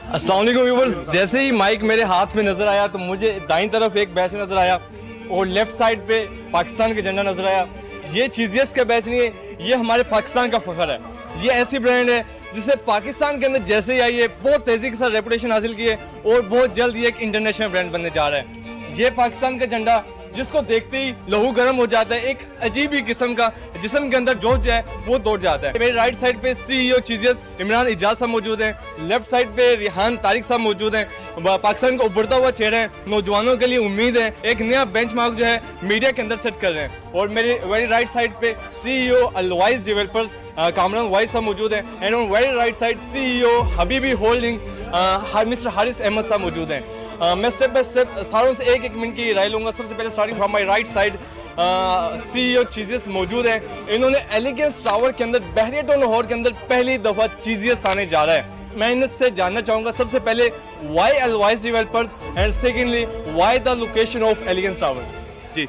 अस्सलाम वालेकुम व्यूअर्स, जैसे ही माइक मेरे हाथ में नज़र आया तो मुझे दाईं तरफ एक बैच नज़र आया और लेफ्ट साइड पे पाकिस्तान का झंडा नज़र आया। ये चीज़ियस का बैच नहीं है, ये हमारे पाकिस्तान का फ़ख्र है। ये ऐसी ब्रांड है जिसे पाकिस्तान के अंदर जैसे ही आई है बहुत तेज़ी के साथ रेपुटेशन हासिल की है और बहुत जल्द ये एक इंटरनेशनल ब्रांड बनने जा रहा है। ये पाकिस्तान का झंडा जिसको देखते ही लहू गर्म हो जाता है, एक अजीब ही किस्म का जिस्म के अंदर जोश जो है वो दौड़ जाता है। मेरे राइट साइड पे CEO चीज़ियस इमरान इजाज साहब मौजूद हैं, लेफ्ट साइड पे रिहान तारिक साहब मौजूद हैं। पाकिस्तान का उभरता हुआ चेहरा है, नौजवानों के लिए उम्मीद है, एक नया बेंचमार्क जो है मीडिया के अंदर सेट कर रहे हैं। और मेरे वेरी राइट साइड पे CEO Always developers Kamran Wais sahab मौजूद हैं and on very right side CEO Habibi holdings mister Haris Ahmad sahab मौजूद हैं। मैं स्टेप बाय स्टेप सारों से एक मिनट की राय लूँगा। सबसे पहले starting from my right side CEO Cheezious मौजूद हैं। इन्होंने एलिगेंस टावर के अंदर बहरियत और लाहौर के अंदर पहली दफ़ा चीज़ियस आने जा रहा है। मैं इनसे जानना चाहूँगा सबसे पहले why Always developers and secondly why the location of Elegance Tower. जी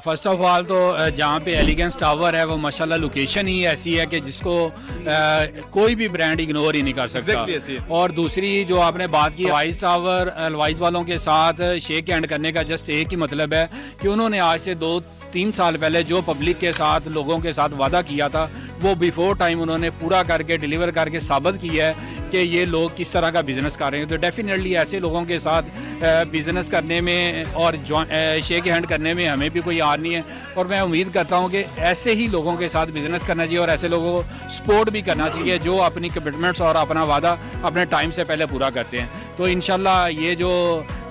फ़र्स्ट ऑफ ऑल तो जहाँ पे एलिगेंस टावर है वो माशाल्लाह लोकेशन ही ऐसी है कि जिसको कोई भी ब्रांड इग्नोर ही नहीं कर सकता। और दूसरी जो आपने बात की अलवाइज टावर, अलवाइज वालों के साथ शेक हैंड करने का जस्ट एक ही मतलब है कि उन्होंने आज से 2-3 साल पहले जो पब्लिक के साथ, लोगों के साथ वादा किया था वो बिफोर टाइम उन्होंने पूरा करके डिलीवर करके साबित किया है कि ये लोग किस तरह का बिज़नेस कर रहे हैं। तो डेफिनेटली ऐसे लोगों के साथ बिज़नेस करने में और शेक हैंड करने में हमें भी कोई यार नहीं है। और मैं उम्मीद करता हूँ कि ऐसे ही लोगों के साथ बिज़नेस करना चाहिए और ऐसे लोगों को सपोर्ट भी करना चाहिए जो अपनी कमिटमेंट्स और अपना वादा अपने टाइम से पहले पूरा करते हैं। तो इंशाल्लाह ये जो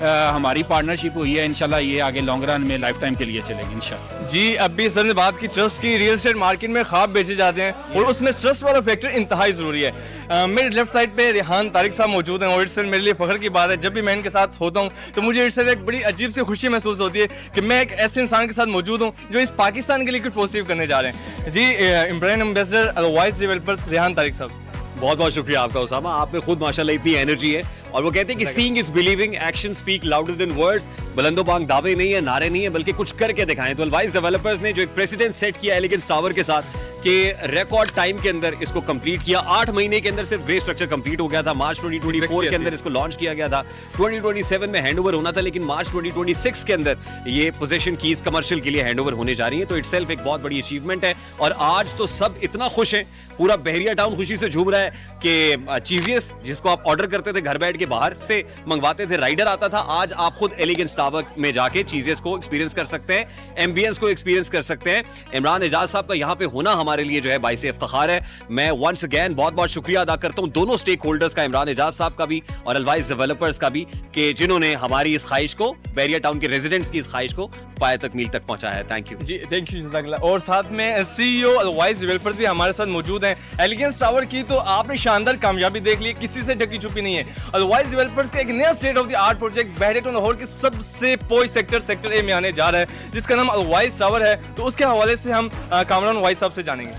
हमारी पार्टनरशिप हुई है इंशाल्लाह ये आगे लॉन्ग रन में लाइफ टाइम के लिए चलेगी इंशाल्लाह। जी, अभी सर ने बात की ट्रस्ट की। रियल एस्टेट मार्केट में ख्वाब बेचे जाते हैं और उसमें ट्रस्ट वाला फैक्टर इंतहाई ज़रूरी है। मेरे लेफ्ट साइड पे रिहान तारिक साहब मौजूद हैं और इट्स मेरे लिए फ़ख्र की बात है। जब भी मैं इनके साथ होता हूँ तो मुझे इट्स एक बड़ी अजीब सी खुशी महसूस होती है कि मैं एक ऐसे इंसान के साथ मौजूद हूँ जो इस पाकिस्तान के लिए कुछ पॉजिटिव करने जा रहे हैं। जी, brand ambassador always developers Rihan Tariq साहब, बहुत बहुत शुक्रिया आपका उसामा। आप में खुद माशाल्लाह इतनी एनर्जी है और वो कहते हैं कि seeing is believing, action speak louder than words. बुलंदोबांग दावे नहीं है, नारे नहीं है, बल्कि कुछ करके दिखाएं। तो अलवाइज डेवलपर्स ने जो एक प्रेसिडेंट सेट किया एलिगेंस टावर के साथ कि रिकॉर्ड टाइम के अंदर इसको कंप्लीट किया। 8 महीने के अंदर सिर्फ बेस स्ट्रक्चर कंप्लीट हो गया था। मार्च 2024 के अंदर इसको लॉन्च किया गया था। 2027 में हैंडओवर होना था, लेकिन मार्च 2026 के अंदर ये पोजीशन कीज कमर्शियल के लिए हैंडओवर होने जा रही है। तो इटसेल्फ एक बहुत बड़ी अचीवमेंट है और आज तो सब इतना खुश हैं, पूरा बहरिया टाउन खुशी से झूम रहा है कि चीज़ियस जिसको आप ऑर्डर करते थे घर बैठ के, बाहर से मंगवाते थे, राइडर आता था, आज आप खुद एलिगेंस टावर में जाके चीज़ियस को एक्सपीरियंस कर सकते हैं, एम्बियंस को एक्सपीरियंस कर सकते हैं। इमरान इजाज साहब का यहाँ पे होना हमारे लिए जो है बाइसे इफ्तिखार है। मैं वंस अगेन बहुत बहुत शुक्रिया अदा करता हूँ दोनों स्टेक होल्डर्स का, इमरान इजाज साहब का भी और अलवाइज डेवलपर्स का भी, कि जिन्होंने हमारी इस ख्वाहिश को, बहरिया टाउन के रेजिडेंट्स की इस ख्वाहिश को पाए तक मील तक पहुंचाया है। थैंक यू जी, थैंक यू जज़ाकल्लाह। और साथ में CEO अलवाइज डेवलपर्स भी हमारे साथ मौजूद हैं। एलिगेंस टावर की तो आपने शानदार कामयाबी देख ली, किसी से ढकी छुपी नहीं है। अलवाइज डेवलपर्स का एक नया state of the art project Bahria Lahore के सबसे पोश सेक्टर A में आने जा रहा है जिसका नाम अलवाइज टावर है। तो उसके हवाले से हम कामरान वाइस साहब से जानेंगे।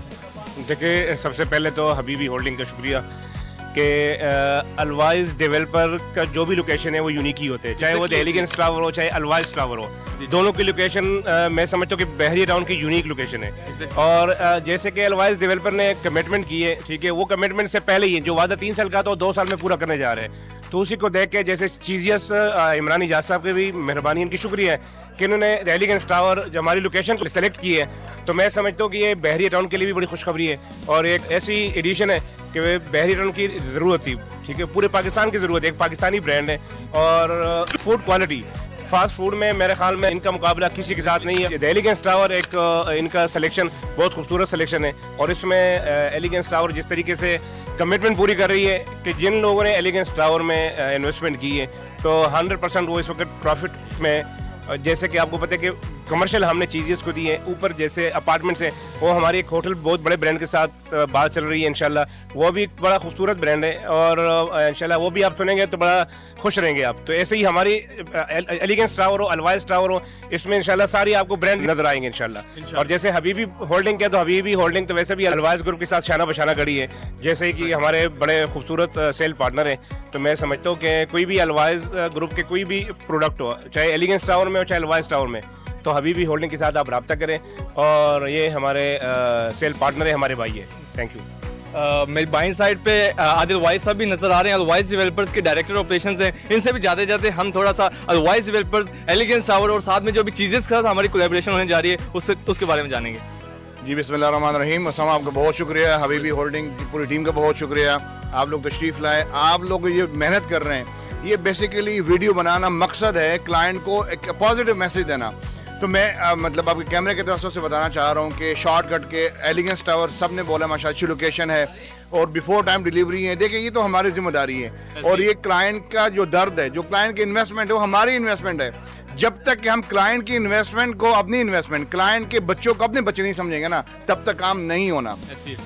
देखिए, सबसे पहले तो हबीबी होल्डिंग का शुक्रिया कि अलवाइज डेवलपर का जो भी लोकेशन है वो यूनिक ही होते हैं, चाहे वो एलिगेंस टावर हो चाहे अलवाइज टावर हो। दोनों की लोकेशन मैं समझता हूँ कि बहरिया टाउन की यूनिक लोकेशन है। और जैसे कि अलवाइज डेवलपर ने कमिटमेंट की है, ठीक है, वो कमिटमेंट से पहले ही जो वादा 3 साल का था वो 2 साल में पूरा करने जा रहे हैं। तो उसी को देख के जैसे चीज़ियस इमरान इजाज साहब की भी मेहरबानी, इनकी शुक्रिया है कि इन्होंने एलिगेंस टावर जो हमारी लोकेशन को सेलेक्ट की है। तो मैं समझता हूँ कि ये बहरिया टाउन के लिए भी बड़ी खुशखबरी है और एक ऐसी एडिशन है कि बहरिया टाउन की ज़रूरत थी, ठीक है, पूरे पाकिस्तान की ज़रूरत है। एक पाकिस्तानी ब्रांड है और फूड क्वालिटी, फास्ट फूड में मेरे ख्याल में इनका मुकाबला किसी के साथ नहीं है। एलिगेंस टावर एक इनका सिलेक्शन बहुत खूबसूरत सिलेक्शन है और इसमें एलिगेंस टावर जिस तरीके से कमिटमेंट पूरी कर रही है कि जिन लोगों ने एलिगेंस टावर में इन्वेस्टमेंट की है तो 100% वो इस वक्त प्रॉफिट में, जैसे कि आपको पता है कि कमर्शियल हमने चीज़ें को दी है, ऊपर जैसे अपार्टमेंट्स हैं वो हमारी एक होटल बहुत बड़े ब्रांड के साथ बात चल रही है इंशाल्लाह, वो भी बड़ा खूबसूरत ब्रांड है और इंशाल्लाह वो भी आप सुनेंगे तो बड़ा खुश रहेंगे आप। तो ऐसे ही हमारी एलिगेंस टावर हो, अलवाइज टावर हो, इसमें इंशाल्लाह सारी आपको ब्रांड्स नजर आएंगे इंशाल्लाह। और जैसे हबीबी होल्डिंग क्या, तो हबीबी होल्डिंग तो वैसे भी अलवाइज ग्रुप के साथ शाना बशाना खड़ी है, जैसे कि हमारे बड़े खूबसूरत सेल पार्टनर हैं। तो मैं समझता हूँ कि कोई भी अलवाइज ग्रुप के कोई भी प्रोडक्ट हो, चाहे एलिगेंस टावर में हो चाहे अलवाइज टावर में, तो हबीबी होल्डिंग के साथ आप रब्ता करें और ये हमारे सेल पार्टनर है, हमारे भाई है। Thank you. मेरी बाईं साइड पे आदिल वाइस साहब भी नजर आ रहे हैं, अलवाइस डेवलपर्स के डायरेक्टर ऑपरेशंस हैं। इनसे भी जाते जाते हम थोड़ा सा अलवाइस डेवलपर्स, एलिगेंस टावर और साथ में जो भी चीज़ें के साथ हमारी कोलैबोरेशन होने जा रही है उसके बारे में जानेंगे। जी बिस्मिल्लाहिर्रहमानिर्रहीम। अस्सलाम, आपका बहुत शुक्रिया, हबीबी होल्डिंग की पूरी टीम का बहुत शुक्रिया, आप लोग तशरीफ़ लाए, आप लोग ये मेहनत कर रहे हैं। ये बेसिकली वीडियो बनाना मकसद है क्लाइंट को एक पॉजिटिव मैसेज देना। तो मैं मतलब आपके कैमरे के दोस्तों से बताना चाह रहा हूँ कि शॉर्टकट के एलिगेंस टावर सब ने बोला माशा अच्छी लोकेशन है और बिफोर टाइम डिलीवरी है। देखिए ये तो हमारी जिम्मेदारी है और ये क्लाइंट का जो दर्द है, जो क्लाइंट की इन्वेस्टमेंट है वो हमारी इन्वेस्टमेंट है। जब तक कि हम क्लाइंट की इन्वेस्टमेंट को अपनी इन्वेस्टमेंट, क्लाइंट के बच्चों को अपने बच्चे नहीं समझेंगे ना, तब तक काम नहीं होना।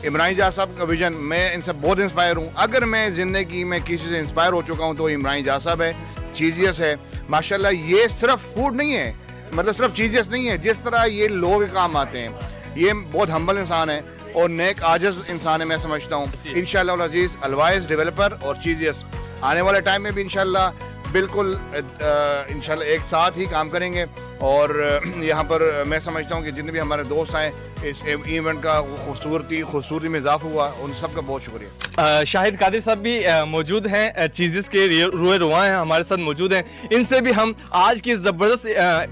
इमरान इजाज साहब का विजन, मैं इनसे बहुत इंस्पायर हूँ। अगर मैं जिंदगी में किसी से इंस्पायर हो चुका हूँ तो इमरान इजाज साहब है, चीजियस है माशाल्लाह। ये सिर्फ फूड नहीं है, मतलब सिर्फ चीजियस नहीं है, जिस तरह ये लोग काम आते हैं, ये बहुत हम्बल इंसान है और नेक आजिज इंसान है मैं समझता हूँ। इंशाल्लाह अजीज अलवाइस डेवलपर और चीजियस आने वाले टाइम में भी इंशाल्लाह बिल्कुल इंशाल्लाह एक साथ ही काम करेंगे। और यहाँ पर मैं समझता हूँ कि जितने भी हमारे दोस्त आए इस इवेंट का खूबसूरती में इजाफा हुआ, उन सब का बहुत शुक्रिया। शाहिद कादिर साहब भी मौजूद हैं, चीज़ेस के रुए रुआ हैं, हमारे साथ मौजूद हैं। इनसे भी हम आज की ज़बरदस्त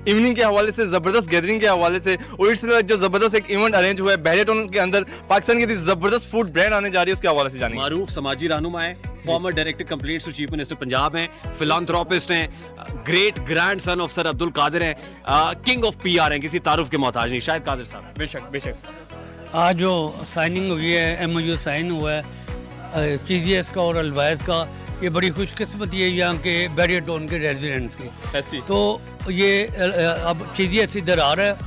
इवनिंग के हवाले से, ज़बरदस्त गैदरिंग के हवाले से और इससे जो ज़बरदस्त एक इवेंट अरेंज हुआ है बैरियटन के अंदर, पाकिस्तान की ज़बरदस्त फूड ब्रांड आने जा रही है, उसके हवाले से जानेंगे। मारूफ समाजी रहनुमा है, former director complaints to chief minister Punjab हैं, फिलांथ्रोपिस्ट हैं, great grand son of sir Abdul Qadir हैं, किंग ऑफ पीआर हैं, किसी तारुफ के मोहताज नहीं। शाहिद कादिर साहब। बेशक बेशक। आज जो साइनिंग हुई है, MOU साइन हुआ है चीजियस का और अलवाइस का, ये बड़ी खुशकिस्मती है यहाँ के बैरियटन के रेजिडेंट्स की। ऐसी तो ये अब चीजियस इधर आ रहा है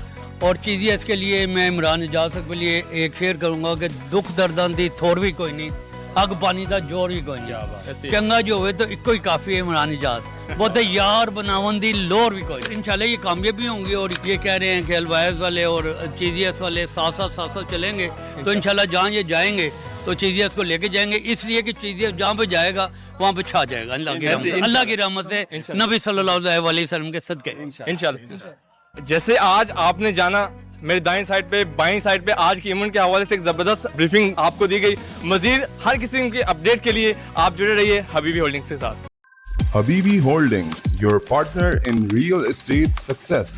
और चीजियस के लिए मैं इमरान इजाज के लिए एक शेयर करूँगा कि दुख दर्दां दी थोड़ भी कोई नहीं, अग पानी का जोर भी कोई नहीं, चंगा जो हुए तो इको ही काफ़ी है इमरान इजाज, बोलते यार बनावन दी लोर भी कोई। इंशाल्लाह ये कामयाब भी होंगे और ये कह रहे हैं कि अलवाइस वाले और चीजियस वाले साथ साथ चलेंगे, तो इंशाल्लाह जहाँ ये जाएंगे तो चीजियस को लेके जाएंगे, इसलिए कि चीजियस जहाँ पे जाएगा वहाँ पे छा जाएगा अल्लाह की रहमत से, नबी सल्लल्लाहु अलैहि वसल्लम के सदके इंशाल्लाह। जैसे आज आपने जाना मेरे दाएं साइड पे, बाएं साइड पे आज की इवेंट के हवाले से एक जबरदस्त ब्रीफिंग आपको दी गई। मजीद हर किसी की अपडेट के लिए आप जुड़े रहिए हबीबी होल्डिंग्स के साथ। Habibi Holdings, your partner in real estate success.